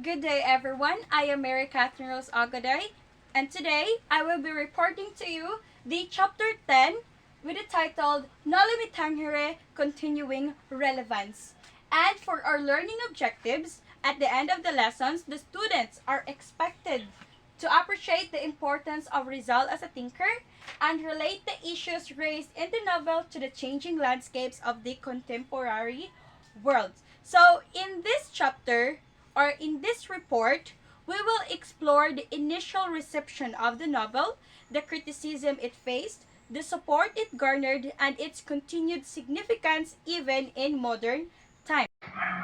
Good day, everyone. I am Mary Catherine Rose Agaday, and today I will be reporting to you the Chapter 10 with the title Nalimitanghere Continuing Relevance. And for our learning objectives, at the end of the lessons, the students are expected to appreciate the importance of Rizal as a thinker and relate the issues raised in the novel to the changing landscapes of the contemporary world. So, in this chapter, or in this report, we will explore the initial reception of the novel, the criticism it faced, the support it garnered, and its continued significance even in modern times.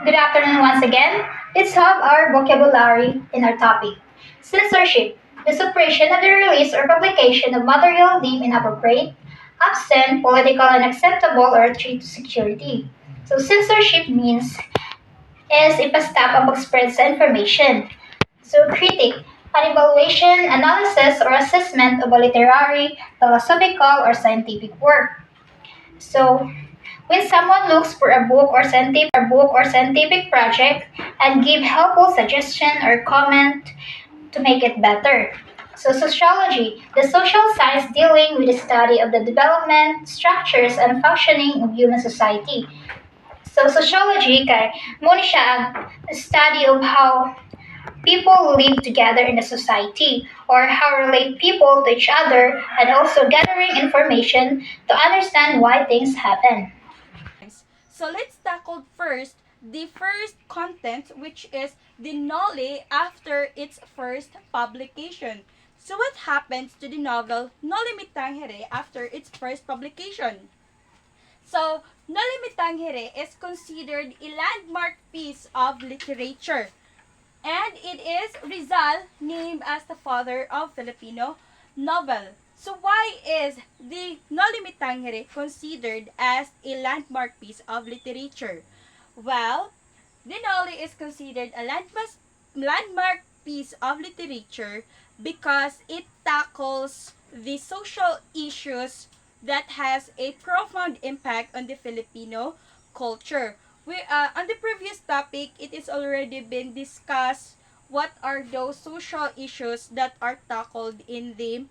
Good afternoon once again. Let's have our vocabulary in our topic. Censorship. The suppression of the release or publication of material deemed inappropriate, absent, political, unacceptable, or a threat to security. So censorship means is a step of spread sa information. So critic. An evaluation, analysis, or assessment of a literary, philosophical, or scientific work. So when someone looks for a book or scientific project and give helpful suggestion or comment to make it better. So sociology, the social science dealing with the study of the development, structures, and functioning of human society. So sociology kay mo ni siya ang study of how people live together in a society or how relate people to each other and also gathering information to understand why things happen. So let's tackle first the first content, which is the Noli after its first publication. So what happens to the novel Noli Me Tangere after its first publication? So Noli Me Tangere is considered a landmark piece of literature, and it is Rizal named as the father of Filipino novel. So why is the Noli Me Tangere considered as a landmark piece of literature? Well, the Noli is considered a landmark piece of literature because it tackles the social issues that has a profound impact on the Filipino culture. On the previous topic, it is already been discussed what are those social issues that are tackled in the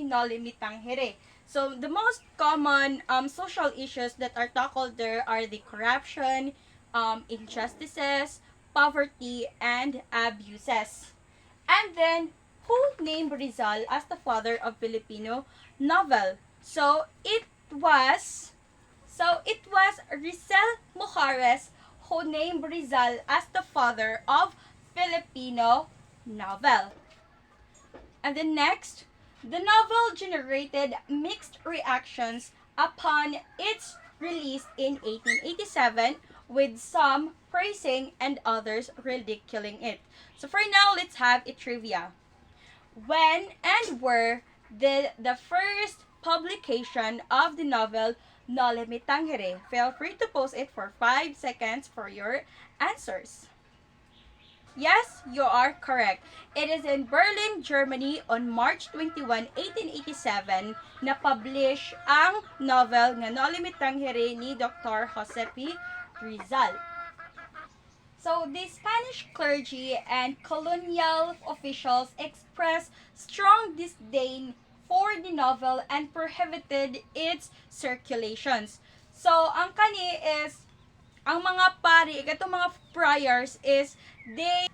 Noli Me Tangere. So the most common social issues that are tackled there are the corruption, injustices, poverty, and abuses. And then, who named Rizal as the father of Filipino novel? So it was Rizal Mujares who named Rizal as the father of Filipino novel. And then next, the novel generated mixed reactions upon its release in 1887, with some praising and others ridiculing it. So for now, let's have a trivia. When and where did the first publication of the novel Noli Me Tangere? Feel free to post it for 5 seconds for your answers. Yes, you are correct. It is in Berlin, Germany on March 21, 1887 na publish ang novel nga Noli Me Tangere ni Dr. Jose P. Rizal. So, the Spanish clergy and colonial officials expressed strong disdain for the novel and prohibited its circulations. So, ang mga pari, itong mga friars is they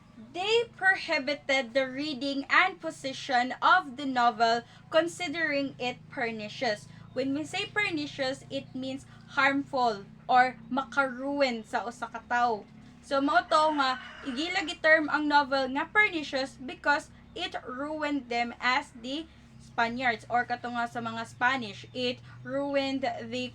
prohibited the reading and possession of the novel, considering it pernicious. When we say pernicious, it means harmful or makaruin sa usa ka tawo. So mao to nga igila term ang novel nga pernicious because it ruined them as the Spaniards, or kato nga sa mga Spanish, it ruined the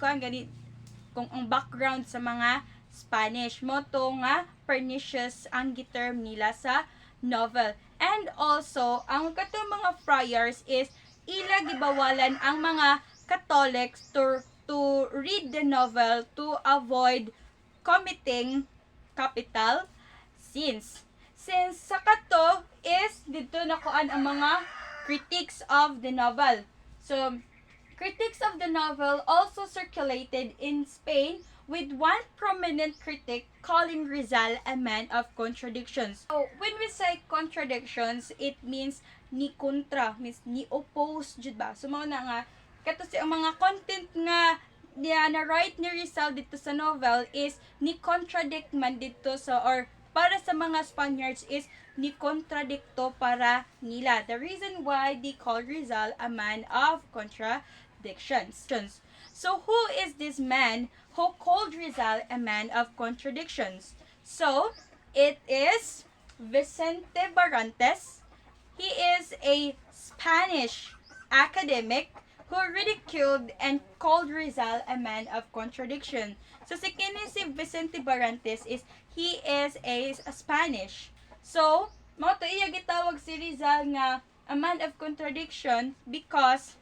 kung ang background sa mga Spanish. Mo to nga pernicious ang giterm nila sa novel. And also, ang katong mga friars is ila gibawalan ang mga Catholics to read the novel to avoid committing capital sins. Since sa kato is dito nakuan ang mga critics of the novel. So, critics of the novel also circulated in Spain with one prominent critic calling Rizal a man of contradictions. So, when we say contradictions, it means ni kontra, means ni oppose, jud ba? So, mao na nga, kato si ang mga content nga niya na-write ni Rizal dito sa novel is ni contradict man dito sa, or para sa mga Spaniards is ni contradicto para nila. The reason why they call Rizal a man of contradictions. So, who is this man who called Rizal a man of contradictions? So, it is Vicente Barrantes. He is a Spanish academic who ridiculed and called Rizal a man of contradiction. So, si Vicente Barrantes is, he is a Spanish. So, mao to iya gitawag si Rizal nga a man of contradiction because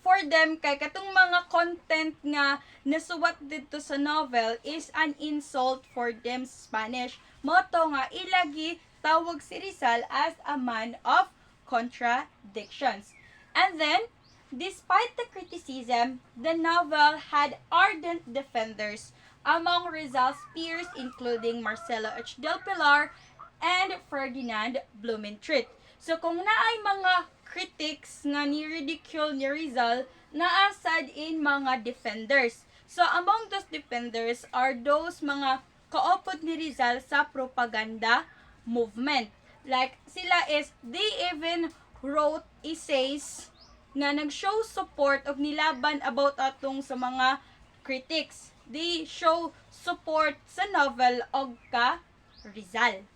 for them, kay katong mga content nga nasuwat dito sa novel is an insult for them Spanish. Moto nga ilagi tawag si Rizal as a man of contradictions. And then, despite the criticism, the novel had ardent defenders among Rizal's peers, including Marcelo H. del Pilar and Ferdinand Blumentritt. So kung naay mga critics nga ni-ridicule ni Rizal, naasad in mga defenders. So among those defenders are those mga kaopod ni Rizal sa propaganda movement. Like sila is, they even wrote essays nga nag-show support of nilaban about atong sa mga critics. They show support sa novel og ka Rizal.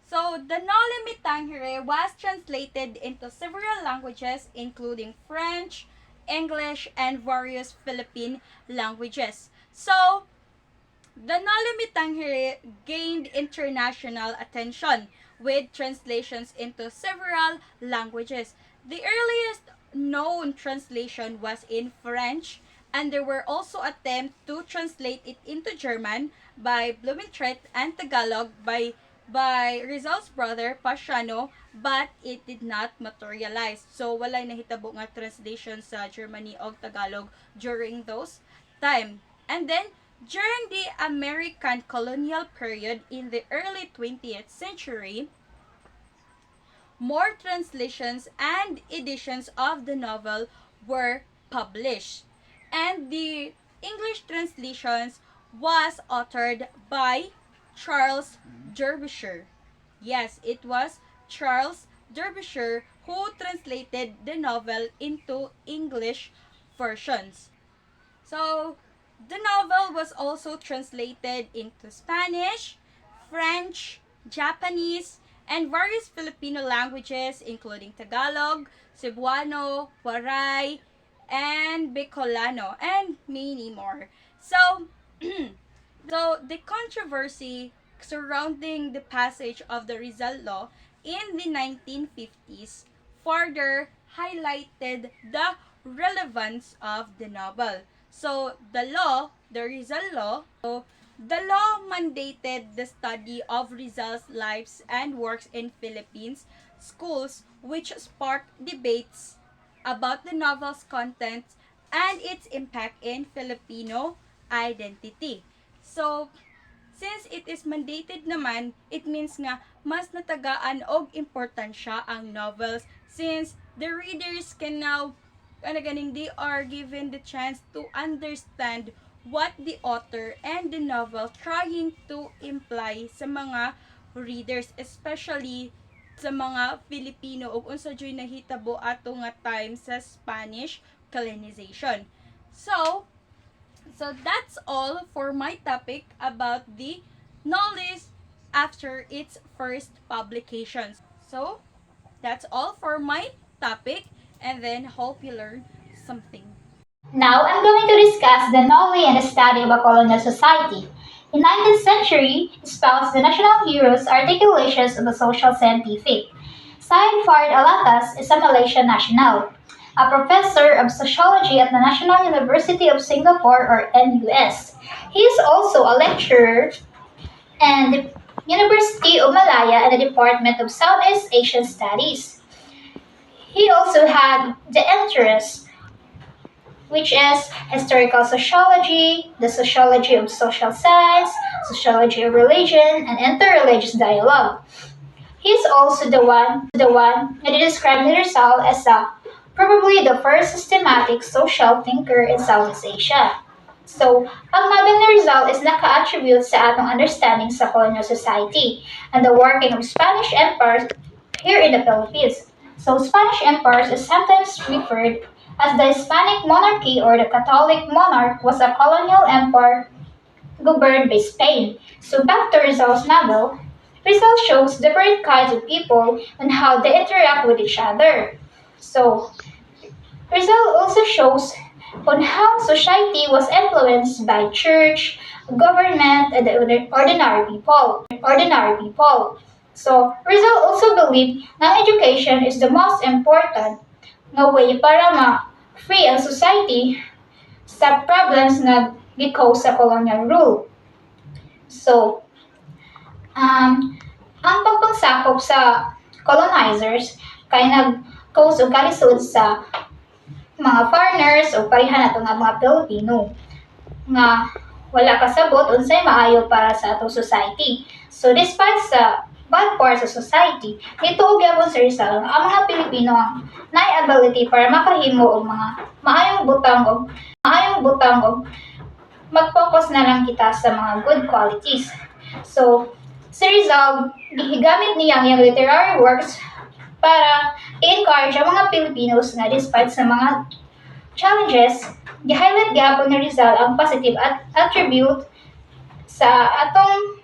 So, the Noli Me Tangere was translated into several languages including French, English, and various Philippine languages. So, the Noli Me Tangere gained international attention with translations into several languages. The earliest known translation was in French, and there were also attempts to translate it into German by Blumentritt and Tagalog by Rizal's brother Pasiano, but it did not materialize. So walay nahitabo nga translation sa Germany og Tagalog during those time. And then during the American colonial period in the early 20th century, more translations and editions of the novel were published. And the English translations was authored by Charles Derbyshire. Yes, it was Charles Derbyshire who translated the novel into English versions. So, the novel was also translated into Spanish, French, Japanese, and various Filipino languages including Tagalog, Cebuano, Waray, and Bicolano, and many more. So, so the controversy surrounding the passage of the Rizal Law in the 1950s further highlighted the relevance of the novel. So, the Rizal Law, the law mandated the study of Rizal's lives and works in Philippines schools, which sparked debates about the novel's contents and its impact in Filipino identity. So, since it is mandated naman, it means nga mas natagaan og importansya ang novels since the readers can now they are given the chance to understand what the author and the novel trying to imply sa mga readers, especially sa mga Filipino ug unsa joy nahitabo ato nga time sa Spanish colonization. So that's all for my topic about the knowledge after its first publications. So that's all for my topic, and then hope you learned something. Now I'm going to discuss the Noli and the study of a colonial society. In 19th century, espoused the national heroes' articulations of a social scientific. Syed Fard Alatas is a Malaysian national, a professor of sociology at the National University of Singapore or NUS. He is also a lecturer in the University of Malaya and the Department of Southeast Asian Studies. He also had the interest which is historical sociology, the sociology of social science, sociology of religion, and interreligious dialogue. He is also the one that described Rizal as probably the first systematic social thinker in Southeast Asia. So, ang Nobel ni Rizal is naka-attribute sa atong understanding sa colonial society and the working of Spanish empires here in the Philippines. So, Spanish empires is sometimes referred as the Hispanic monarchy or the Catholic monarch was a colonial empire governed by Spain. So, back to Rizal's novel, Rizal shows different kinds of people and how they interact with each other. So, Rizal also shows on how society was influenced by church, government, and the ordinary people. So, Rizal also believed na education is the most important na way para ma-free ang society sa problems na gikause sa colonial rule. So, ang pagpangsakop sa colonizers kay nag-cause og kalisod sa mga foreigners o pareha nato nga mga Pilipino nga wala kasabot unsay maayo para sa atong society. So despite sa bad parts sa society, nituog gyapon sa Rizal nga ang mga Pilipino ang naay ability para makahimo og mga maayong butang og mag-focus na lang kita sa mga good qualities. So si Rizal gigamit niya ang iyang literary works para i-encourage ang mga Filipinos na despite sa mga challenges, gi-highlight gyapon ni Rizal ang positive attribute sa atong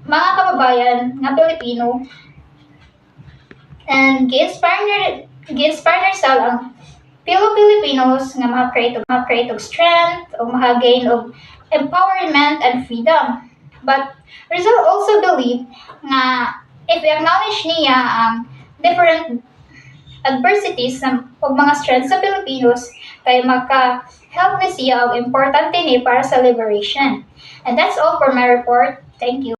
mga kababayan nga Pilipino and gi-inspire ni Rizal ang Filipinos nga create og strength o gain of empowerment and freedom. But Rizal also believed nga if i-acknowledge niya ang different adversities o mga strengths sa Pilipinos, kay maka-help ni siya og importante ni para sa liberation. And that's all for my report. Thank you.